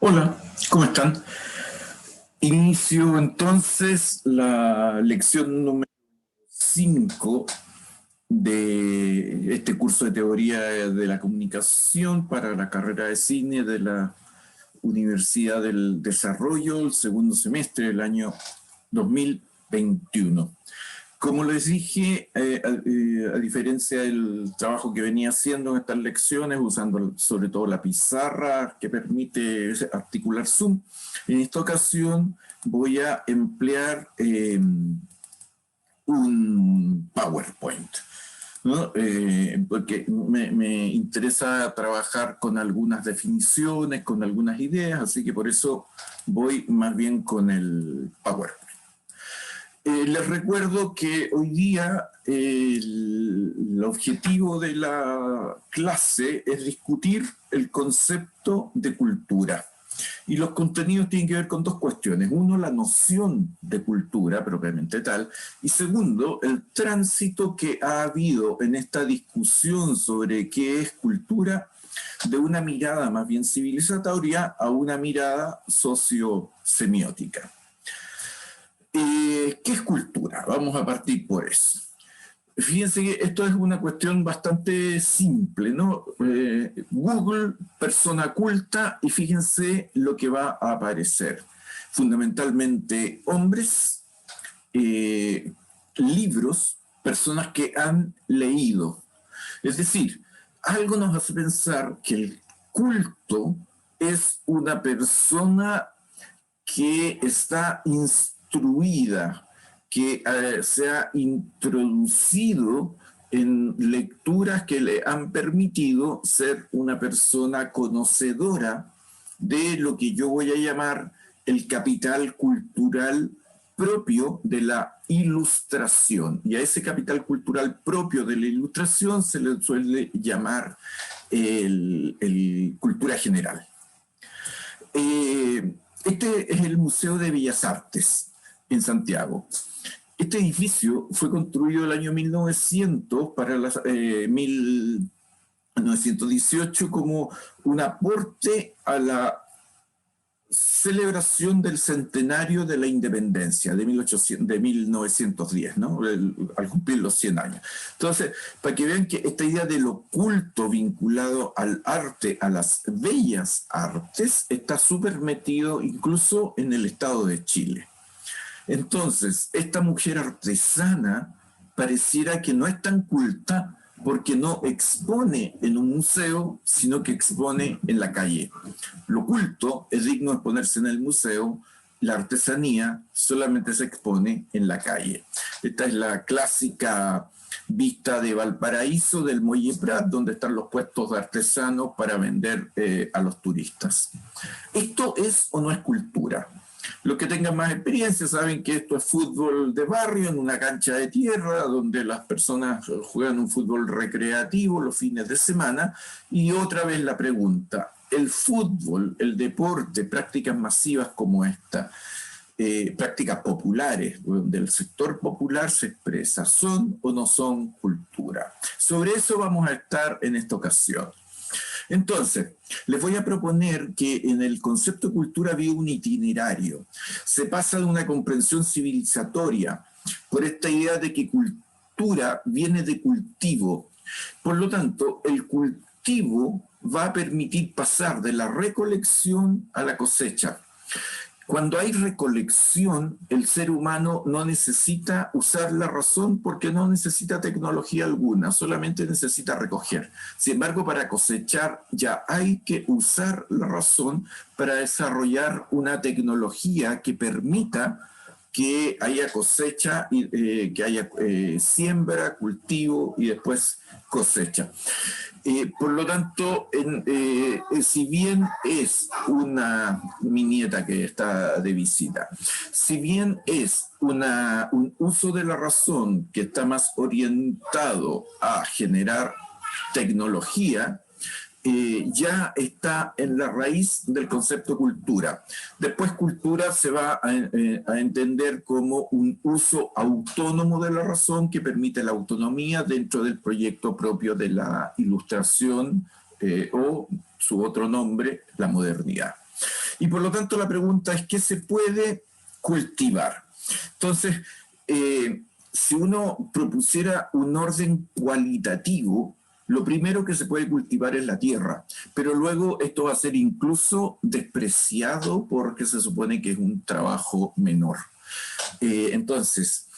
Hola, ¿cómo están? Inicio entonces la lección número 5 de este curso de teoría de la comunicación para la carrera de cine de la Universidad del Desarrollo, el segundo semestre del año 2021. Como les dije, a diferencia del trabajo que venía haciendo en estas lecciones, usando sobre todo la pizarra que permite articular Zoom, en esta ocasión voy a emplear un PowerPoint, ¿no? Porque me interesa trabajar con algunas definiciones, con algunas ideas, así que por eso voy más bien con el PowerPoint. Les recuerdo que hoy día el objetivo de la clase es discutir el concepto de cultura. Y los contenidos tienen que ver con dos cuestiones. Uno, la noción de cultura propiamente tal. Y segundo, el tránsito que ha habido en esta discusión sobre qué es cultura, de una mirada más bien civilizatoria a una mirada sociosemiótica. ¿Qué es cultura? Vamos a partir por eso. Fíjense que esto es una cuestión bastante simple, ¿no? Google, persona culta, y fíjense lo que va a aparecer. Fundamentalmente hombres, libros, personas que han leído. Es decir, algo nos hace pensar que el culto es una persona que está instruida, que se ha introducido en lecturas que le han permitido ser una persona conocedora de lo que yo voy a llamar el capital cultural propio de la ilustración. Y a ese capital cultural propio de la ilustración se le suele llamar el cultura general. Este es el Museo de Bellas Artes en Santiago. Este edificio fue construido el año 1900 para 1918 como un aporte a la celebración del centenario de la independencia de 1910, ¿no? Al cumplir los 100 años. Entonces, para que vean que esta idea del oculto vinculado al arte, a las bellas artes, está súper metido incluso en el Estado de Chile. Entonces, esta mujer artesana pareciera que no es tan culta porque no expone en un museo, sino que expone en la calle. Lo culto es digno de exponerse en el museo, la artesanía solamente se expone en la calle. Esta es la clásica vista de Valparaíso, del Muelle Prat, donde están los puestos de artesanos para vender a los turistas. ¿Esto es o no es cultura? Los que tengan más experiencia saben que esto es fútbol de barrio en una cancha de tierra donde las personas juegan un fútbol recreativo los fines de semana. Y otra vez la pregunta, ¿el fútbol, el deporte, prácticas masivas como esta, prácticas populares, donde el sector popular se expresa, son o no son cultura? Sobre eso vamos a estar en esta ocasión. Entonces, les voy a proponer que en el concepto de cultura había un itinerario. Se pasa de una comprensión civilizatoria por esta idea de que cultura viene de cultivo. Por lo tanto, el cultivo va a permitir pasar de la recolección a la cosecha. Cuando hay recolección, el ser humano no necesita usar la razón porque no necesita tecnología alguna, solamente necesita recoger. Sin embargo, para cosechar ya hay que usar la razón para desarrollar una tecnología que permita que haya cosecha, que haya siembra, cultivo y después cosecha. Por lo tanto, si bien es mi nieta que está de visita, si bien es un uso de la razón que está más orientado a generar tecnología, ya está en la raíz del concepto cultura. Después cultura se va a entender como un uso autónomo de la razón que permite la autonomía dentro del proyecto propio de la ilustración o su otro nombre, la modernidad. Y por lo tanto la pregunta es, ¿qué se puede cultivar? Entonces, si uno propusiera un orden cualitativo, lo primero que se puede cultivar es la tierra, pero luego esto va a ser incluso despreciado porque se supone que es un trabajo menor. Entonces,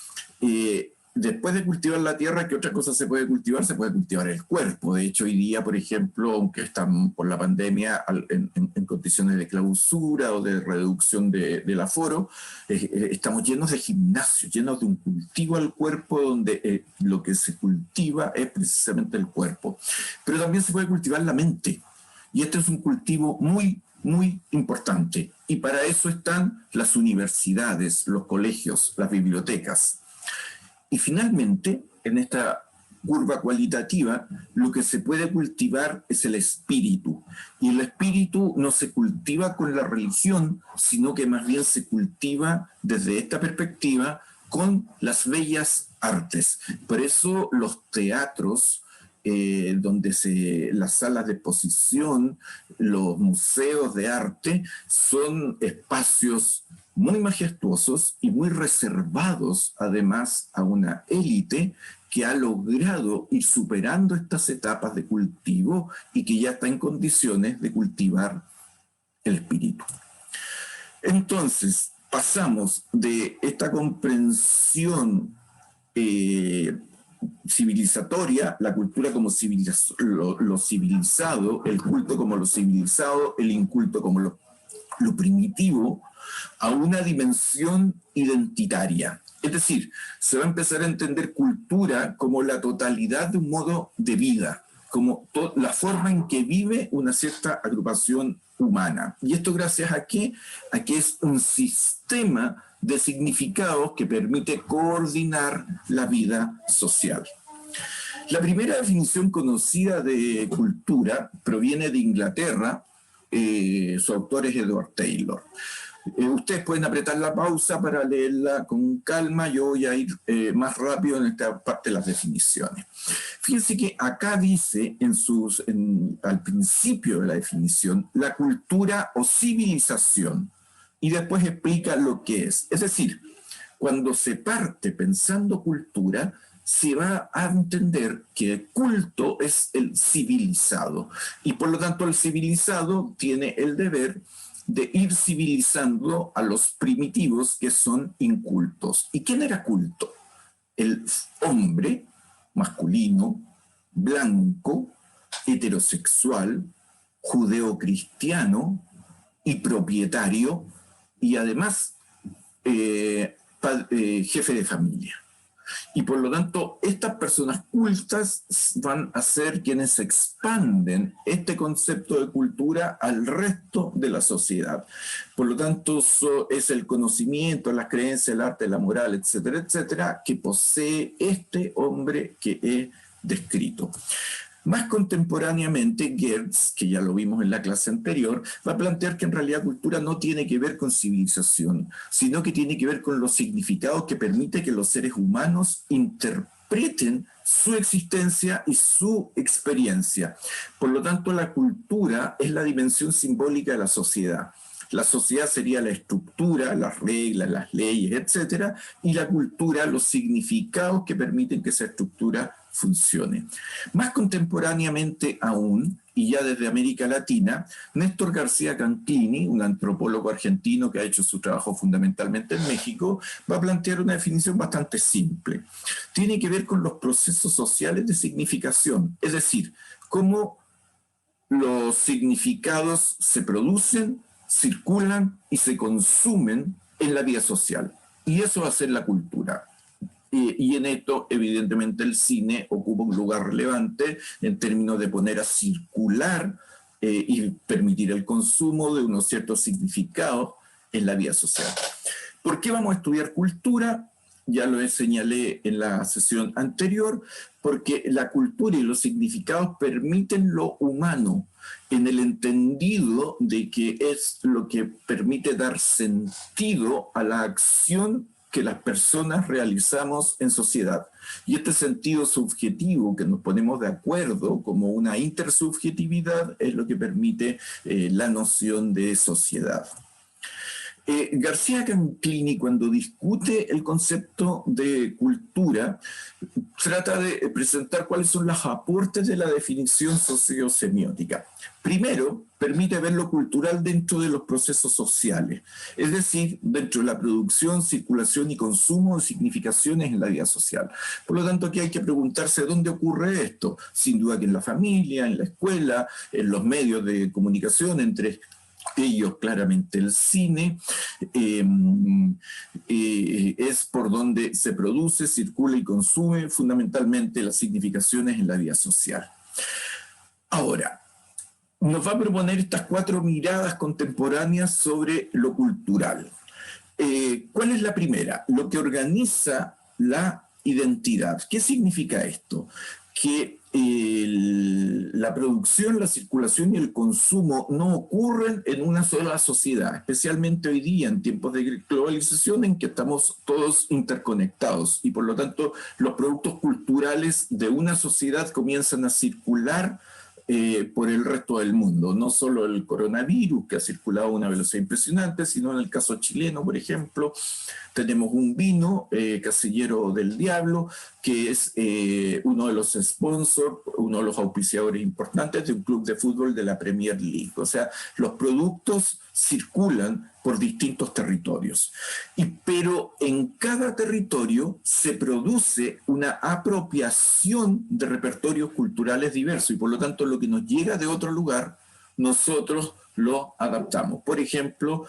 después de cultivar la tierra, ¿qué otra cosa se puede cultivar? Se puede cultivar el cuerpo. De hecho, hoy día, por ejemplo, aunque están por la pandemia en condiciones de clausura o de reducción del aforo, estamos llenos de gimnasios, llenos de un cultivo al cuerpo donde lo que se cultiva es precisamente el cuerpo. Pero también se puede cultivar la mente. Y este es un cultivo muy importante. Y para eso están las universidades, los colegios, las bibliotecas. Y finalmente, en esta curva cualitativa, lo que se puede cultivar es el espíritu. Y el espíritu no se cultiva con la religión, sino que más bien se cultiva desde esta perspectiva con las bellas artes. Por eso los teatros, las salas de exposición, los museos de arte, son espacios muy majestuosos y muy reservados, además, a una élite que ha logrado ir superando estas etapas de cultivo y que ya está en condiciones de cultivar el espíritu. Entonces, pasamos de esta comprensión civilizatoria, la cultura como lo civilizado, el culto como lo civilizado, el inculto como lo primitivo, a una dimensión identitaria. Es decir, se va a empezar a entender cultura como la totalidad de un modo de vida, como la forma en que vive una cierta agrupación humana. ¿Y esto gracias a qué? A que es un sistema de significados que permite coordinar la vida social. La primera definición conocida de cultura proviene de Inglaterra. Su autor es Edward Taylor. Ustedes pueden apretar la pausa para leerla con calma. Yo voy a ir más rápido en esta parte de las definiciones. Fíjense que acá dice al principio de la definición la cultura o civilización, y después explica lo que es. Es decir, cuando se parte pensando cultura, se va a entender que el culto es el civilizado, y por lo tanto el civilizado tiene el deber de ir civilizando a los primitivos que son incultos. ¿Y quién era culto? El hombre masculino, blanco, heterosexual, judeocristiano y propietario, y además jefe de familia. Y por lo tanto, estas personas cultas van a ser quienes expanden este concepto de cultura al resto de la sociedad. Por lo tanto, es el conocimiento, las creencias, el arte, la moral, etcétera, etcétera, que posee este hombre que he descrito. Más contemporáneamente, Geertz, que ya lo vimos en la clase anterior, va a plantear que en realidad cultura no tiene que ver con civilización, sino que tiene que ver con los significados que permite que los seres humanos interpreten su existencia y su experiencia. Por lo tanto, la cultura es la dimensión simbólica de la sociedad. La sociedad sería la estructura, las reglas, las leyes, etcétera, y la cultura, los significados que permiten que esa estructura funcione. Más contemporáneamente aún, y ya desde América Latina, Néstor García Canclini, un antropólogo argentino que ha hecho su trabajo fundamentalmente en México, va a plantear una definición bastante simple. Tiene que ver con los procesos sociales de significación, es decir, cómo los significados se producen, circulan y se consumen en la vida social. Y eso va a ser la cultura. Y en esto, evidentemente, el cine ocupa un lugar relevante en términos de poner a circular y permitir el consumo de unos ciertos significados en la vida social. ¿Por qué vamos a estudiar cultura? Ya lo señalé en la sesión anterior, porque la cultura y los significados permiten lo humano, en el entendido de que es lo que permite dar sentido a la acción que las personas realizamos en sociedad. Y este sentido subjetivo que nos ponemos de acuerdo como una intersubjetividad es lo que permite la noción de sociedad. García Canclini, cuando discute el concepto de cultura, trata de presentar cuáles son los aportes de la definición sociosemiótica. Primero, permite ver lo cultural dentro de los procesos sociales, es decir, dentro de la producción, circulación y consumo de significaciones en la vida social. Por lo tanto, aquí hay que preguntarse dónde ocurre esto. Sin duda que en la familia, en la escuela, en los medios de comunicación, entre ellos claramente el cine, es por donde se produce, circula y consume fundamentalmente las significaciones en la vida social. Ahora, nos va a proponer estas 4 miradas contemporáneas sobre lo cultural. ¿Cuál es la primera? Lo que organiza la identidad. ¿Qué significa esto? Que la producción, la circulación y el consumo no ocurren en una sola sociedad, especialmente hoy día en tiempos de globalización en que estamos todos interconectados y por lo tanto los productos culturales de una sociedad comienzan a circular por el resto del mundo. No solo el coronavirus, que ha circulado a una velocidad impresionante, sino en el caso chileno, por ejemplo, tenemos un vino, Casillero del Diablo, que es uno de los sponsors, uno de los auspiciadores importantes de un club de fútbol de la Premier League. O sea, los productos circulan por distintos territorios. Pero en cada territorio se produce una apropiación de repertorios culturales diversos y por lo tanto lo que nos llega de otro lugar, nosotros lo adaptamos. Por ejemplo,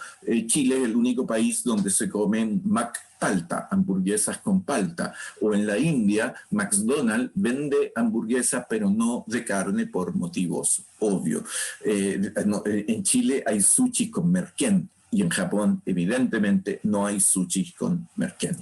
Chile es el único país donde se comen McPalta, hamburguesas con palta, o en la India, McDonald's vende hamburguesas pero no de carne por motivos obvios. En Chile hay sushi con merquén y en Japón evidentemente no hay sushi con merquén.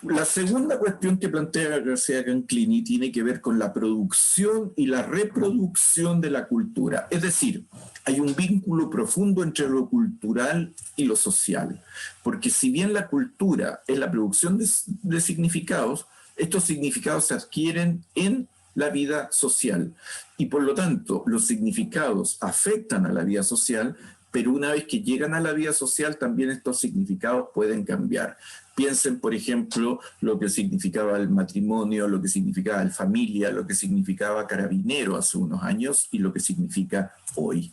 La segunda cuestión que plantea García Canclini tiene que ver con la producción y la reproducción de la cultura. Es decir, hay un vínculo profundo entre lo cultural y lo social, porque si bien la cultura es la producción de significados, estos significados se adquieren en la vida social y por lo tanto los significados afectan a la vida social, pero una vez que llegan a la vida social también estos significados pueden cambiar. Piensen, por ejemplo, lo que significaba el matrimonio, lo que significaba la familia, lo que significaba carabinero hace unos años y lo que significa hoy.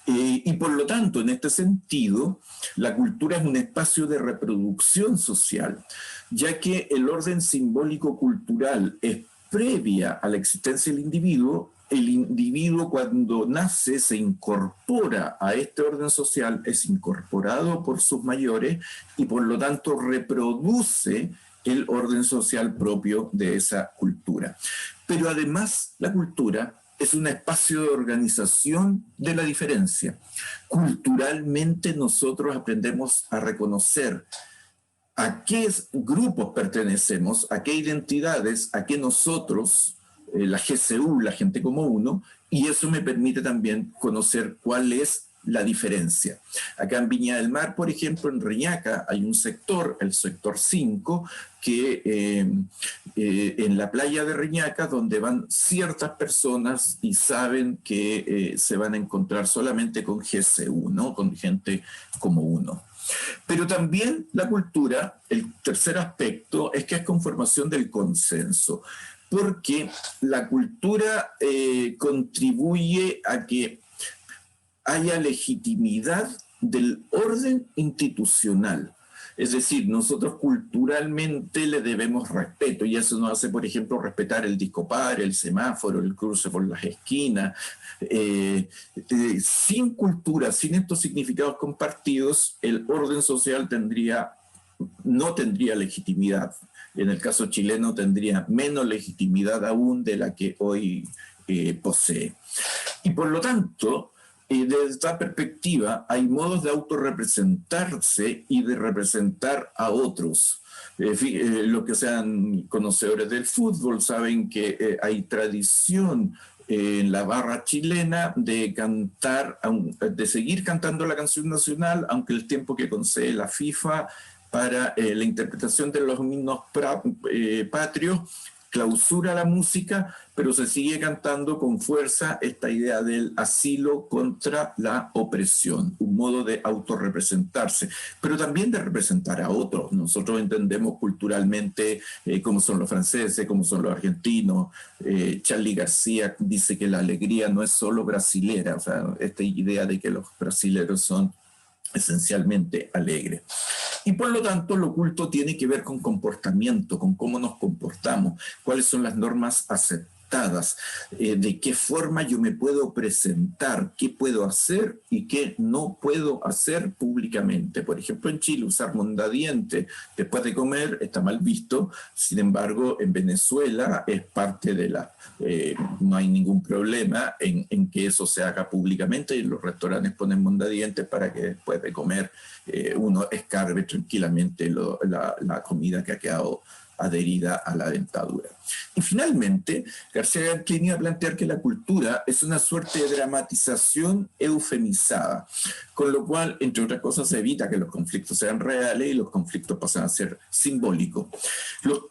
Y por lo tanto, en este sentido, la cultura es un espacio de reproducción social, ya que el orden simbólico cultural es previa a la existencia del individuo. El individuo cuando nace se incorpora a este orden social, es incorporado por sus mayores y por lo tanto reproduce el orden social propio de esa cultura. Pero además la cultura es un espacio de organización de la diferencia. Culturalmente nosotros aprendemos a reconocer a qué grupos pertenecemos, a qué identidades, a qué nosotros, la GCU, la gente como uno, y eso me permite también conocer cuál es la diferencia. Acá en Viña del Mar, por ejemplo, en Reñaca, hay un sector, el sector 5, que en la playa de Reñaca, donde van ciertas personas y saben que se van a encontrar solamente con GCU, ¿no? Con gente como uno. Pero también la cultura, el tercer aspecto, es que es conformación del consenso, porque la cultura contribuye a que haya legitimidad del orden institucional. Es decir, nosotros culturalmente le debemos respeto y eso nos hace, por ejemplo, respetar el disco par, el semáforo, el cruce por las esquinas. Sin cultura, sin estos significados compartidos, el orden social no tendría legitimidad. En el caso chileno tendría menos legitimidad aún de la que hoy posee. Y por lo tanto, desde esta perspectiva, hay modos de autorrepresentarse y de representar a otros. Los que sean conocedores del fútbol saben que hay tradición en la barra chilena de cantar, de seguir cantando la canción nacional, aunque el tiempo que concede la FIFA para la interpretación de los himnos patrios, clausura la música, pero se sigue cantando con fuerza esta idea del asilo contra la opresión, un modo de autorrepresentarse, pero también de representar a otros. Nosotros entendemos culturalmente cómo son los franceses, cómo son los argentinos. Charly García dice que la alegría no es solo brasilera, o sea, esta idea de que los brasileros son esencialmente alegres. Y por lo tanto, lo oculto tiene que ver con comportamiento, con cómo nos comportamos, cuáles son las normas aceptadas, de qué forma yo me puedo presentar, qué puedo hacer y qué no puedo hacer públicamente. Por ejemplo, en Chile, usar mondadientes después de comer está mal visto. Sin embargo, en Venezuela es parte de la... no hay ningún problema en que eso se haga públicamente, y los restaurantes ponen mondadientes para que después de comer uno escarbe tranquilamente la comida que ha quedado adherida a la dentadura. Y finalmente, García Canclini va a plantear que la cultura es una suerte de dramatización eufemizada, con lo cual, entre otras cosas, se evita que los conflictos sean reales y los conflictos pasan a ser simbólicos,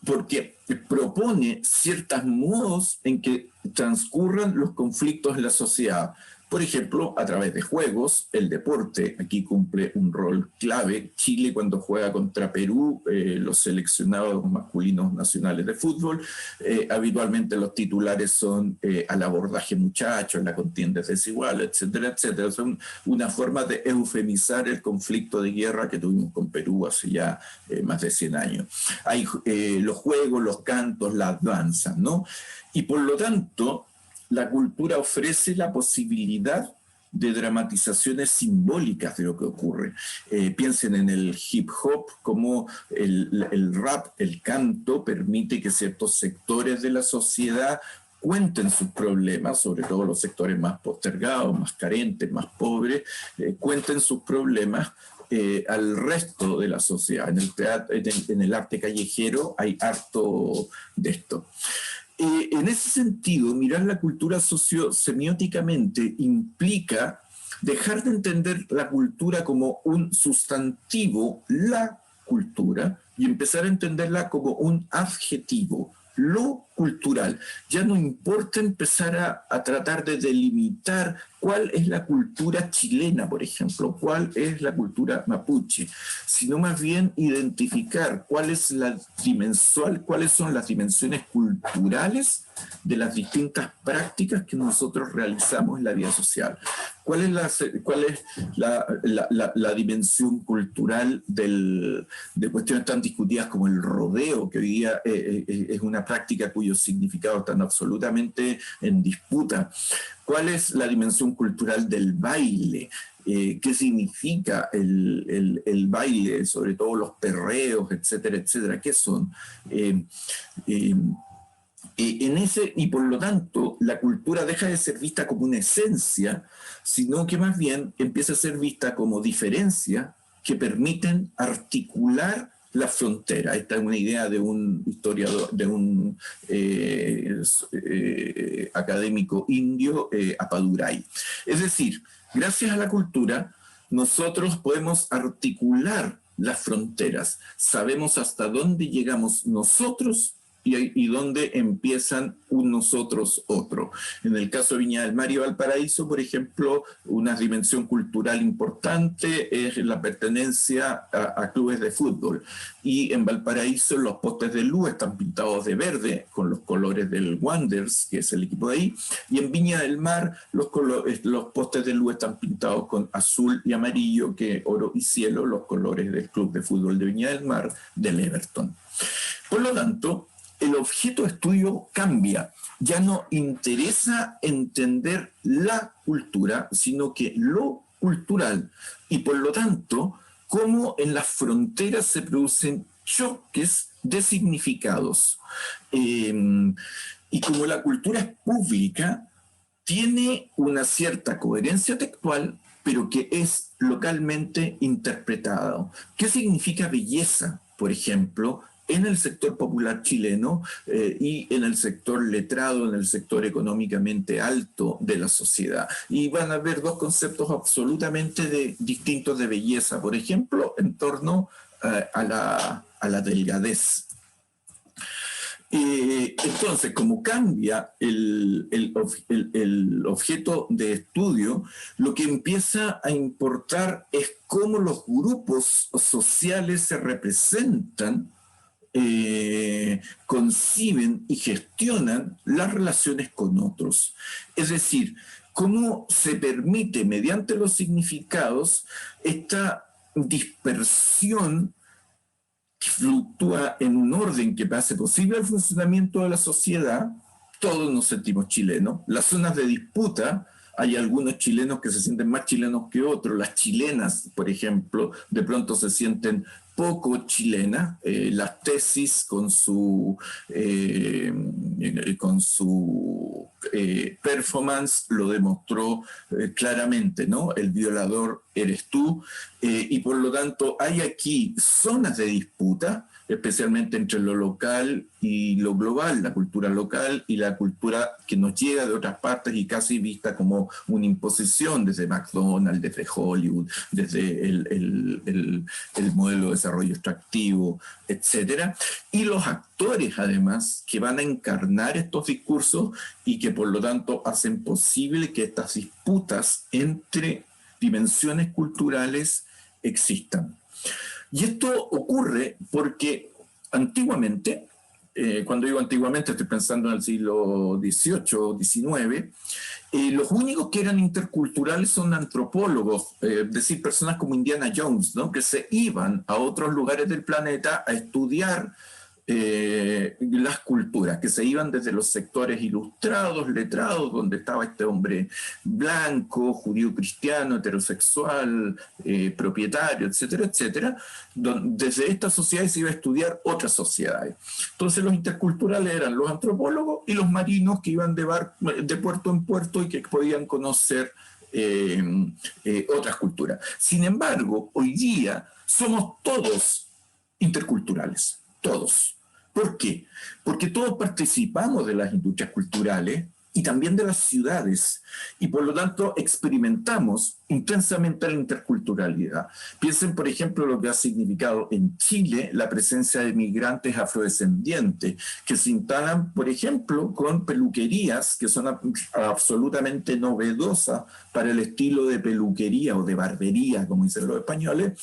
porque propone ciertos modos en que transcurran los conflictos en la sociedad. Por ejemplo, a través de juegos, el deporte aquí cumple un rol clave. Chile, cuando juega contra Perú, los seleccionados masculinos nacionales de fútbol, habitualmente los titulares son al abordaje muchacho, la contienda es desigual, etcétera, etcétera. Son una forma de eufemizar el conflicto de guerra que tuvimos con Perú hace ya más de 100 años. Hay los juegos, los cantos, las danzas, ¿no? Y por lo tanto, la cultura ofrece la posibilidad de dramatizaciones simbólicas de lo que ocurre. Piensen en el hip hop, como el rap, el canto, permite que ciertos sectores de la sociedad cuenten sus problemas, sobre todo los sectores más postergados, más carentes, más pobres, cuenten sus problemas al resto de la sociedad. En el teatro, en el arte callejero hay harto de esto. En ese sentido, mirar la cultura sociosemióticamente implica dejar de entender la cultura como un sustantivo, la cultura, y empezar a entenderla como un adjetivo, lo cultural. Ya no importa empezar a tratar de delimitar cuál es la cultura chilena, por ejemplo, cuál es la cultura mapuche, sino más bien identificar cuáles son las dimensiones culturales de las distintas prácticas que nosotros realizamos en la vida social. ¿Cuál es la dimensión cultural de cuestiones tan discutidas como el rodeo, que hoy día es una práctica cuyos significados están absolutamente en disputa? ¿Cuál es la dimensión cultural del baile? ¿Qué significa el baile, sobre todo los perreos, etcétera, etcétera? ¿Qué son? Y por lo tanto, la cultura deja de ser vista como una esencia, sino que más bien empieza a ser vista como diferencia que permiten articular la frontera. Esta es una idea de un historiador, de un académico indio, Appadurai. Es decir, gracias a la cultura, nosotros podemos articular las fronteras. Sabemos hasta dónde llegamos nosotros y dónde empiezan un nosotros otro. En el caso de Viña del Mar y Valparaíso, por ejemplo, una dimensión cultural importante es la pertenencia a clubes de fútbol. Y en Valparaíso los postes de luz están pintados de verde, con los colores del Wanderers, que es el equipo de ahí. Y en Viña del Mar los postes de luz están pintados con azul y amarillo, que oro y cielo, los colores del club de fútbol de Viña del Mar, del Everton. Por lo tanto, el objeto de estudio cambia. Ya no interesa entender la cultura, sino que lo cultural. Y por lo tanto, cómo en las fronteras se producen choques de significados. Y como la cultura es pública, tiene una cierta coherencia textual, pero que es localmente interpretado. ¿Qué significa belleza, por ejemplo, en el sector popular chileno y en el sector letrado, en el sector económicamente alto de la sociedad? Y van a haber dos conceptos absolutamente distintos de belleza, por ejemplo, en torno a la delgadez. Entonces, como cambia el objeto de estudio, lo que empieza a importar es cómo los grupos sociales se representan, conciben y gestionan las relaciones con otros. Es decir, cómo se permite mediante los significados esta dispersión que fluctúa en un orden que hace posible el funcionamiento de la sociedad. Todos nos sentimos chilenos. Las zonas de disputa, hay algunos chilenos que se sienten más chilenos que otros. Las chilenas, por ejemplo, de pronto se sienten poco chilenas. Las tesis con su performance lo demostró claramente, ¿no? El violador eres tú, y por lo tanto hay aquí zonas de disputa, especialmente entre lo local y lo global, la cultura local y la cultura que nos llega de otras partes y casi vista como una imposición desde McDonald's, desde Hollywood, desde el modelo de desarrollo extractivo, etc. Y los actores, además, que van a encarnar estos discursos y que por lo tanto hacen posible que estas disputas entre dimensiones culturales existan. Y esto ocurre porque antiguamente, cuando digo antiguamente estoy pensando en el siglo XVIII, XIX, los únicos que eran interculturales son antropólogos, es decir, personas como Indiana Jones, ¿no? Que se iban a otros lugares del planeta a estudiar las culturas, que se iban desde los sectores ilustrados, letrados, donde estaba este hombre blanco, judío cristiano, heterosexual, propietario, etcétera, etcétera. Desde estas sociedades se iba a estudiar otras sociedades. Entonces los interculturales eran los antropólogos y los marinos que iban de puerto en puerto y que podían conocer otras culturas. Sin embargo, hoy día somos todos interculturales. Todos. ¿Por qué? Porque todos participamos de las industrias culturales y también de las ciudades, y por lo tanto experimentamos intensamente la interculturalidad. Piensen, por ejemplo, lo que ha significado en Chile la presencia de migrantes afrodescendientes que se instalan, por ejemplo, con peluquerías que son absolutamente novedosas para el estilo de peluquería o de barbería, como dicen los españoles,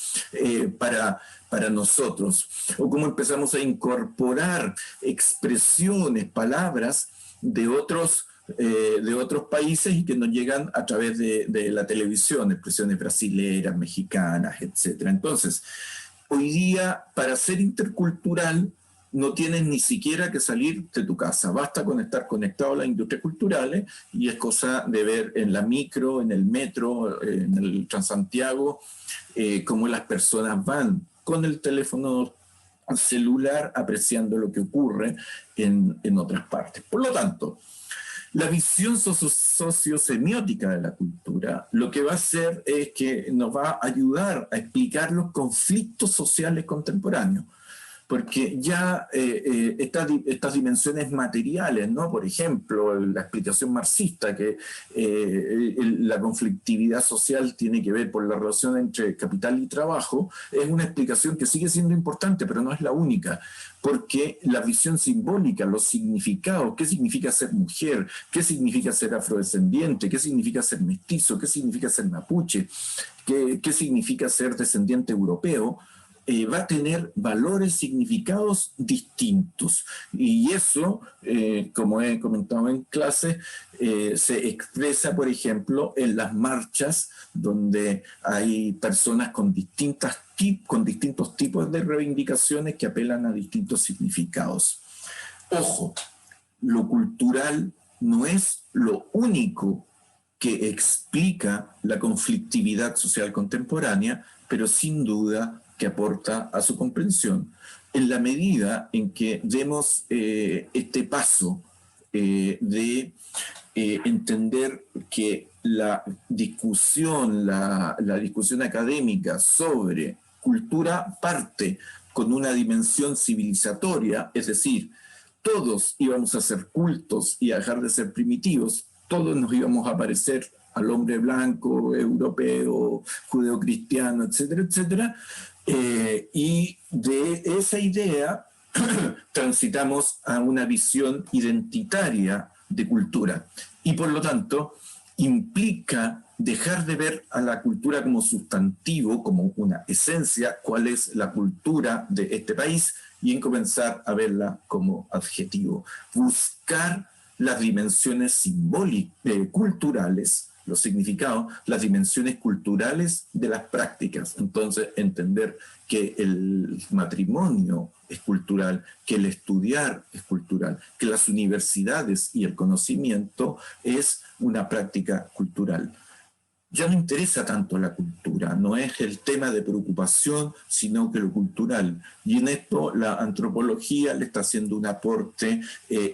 para nosotros. O cómo empezamos a incorporar expresiones, palabras de otros países y que nos llegan a través de la televisión, expresiones brasileras, mexicanas, etc. Entonces, hoy día, para ser intercultural, no tienes ni siquiera que salir de tu casa. Basta con estar conectado a las industrias culturales y es cosa de ver en la micro, en el metro, en el Transantiago, cómo las personas van con el teléfono celular apreciando lo que ocurre en otras partes. Por lo tanto, la visión sociosemiótica de la cultura lo que va a hacer es que nos va a ayudar a explicar los conflictos sociales contemporáneos, porque ya estas dimensiones materiales, ¿no? Por ejemplo, la explicación marxista, que la conflictividad social tiene que ver por la relación entre capital y trabajo, es una explicación que sigue siendo importante, pero no es la única, porque la visión simbólica, los significados, qué significa ser mujer, qué significa ser afrodescendiente, qué significa ser mestizo, qué significa ser mapuche, qué significa ser descendiente europeo, va a tener valores, significados distintos. Y eso, como he comentado en clase, se expresa, por ejemplo, en las marchas donde hay personas con distintos tipos de reivindicaciones que apelan a distintos significados. Ojo, lo cultural no es lo único que explica la conflictividad social contemporánea, pero sin duda que aporta a su comprensión, en la medida en que demos este paso de entender que la discusión académica sobre cultura parte con una dimensión civilizatoria, es decir, todos íbamos a ser cultos y a dejar de ser primitivos, todos nos íbamos a parecer al hombre blanco, europeo, judeocristiano, etcétera, etcétera. Y de esa idea transitamos a una visión identitaria de cultura. Y por lo tanto, implica dejar de ver a la cultura como sustantivo, como una esencia, cuál es la cultura de este país, y en comenzar a verla como adjetivo. Buscar las dimensiones simbólicas, culturales, los significados, las dimensiones culturales de las prácticas. Entonces, entender que el matrimonio es cultural, que el estudiar es cultural, que las universidades y el conocimiento es una práctica cultural. Ya no interesa tanto la cultura, no es el tema de preocupación, sino que lo cultural. Y en esto la antropología le está haciendo un aporte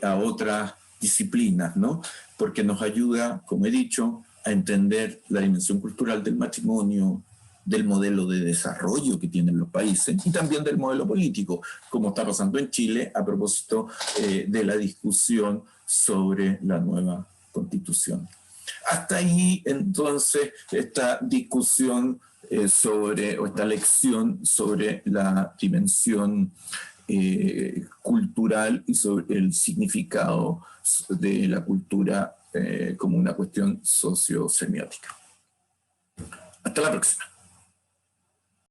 a otras disciplinas, ¿no? Porque nos ayuda, como he dicho, a entender la dimensión cultural del matrimonio, del modelo de desarrollo que tienen los países y también del modelo político, como está pasando en Chile a propósito de la discusión sobre la nueva constitución. Hasta ahí, entonces, esta discusión o esta lección sobre la dimensión cultural y sobre el significado de la cultura como una cuestión sociosemiótica. Hasta la próxima.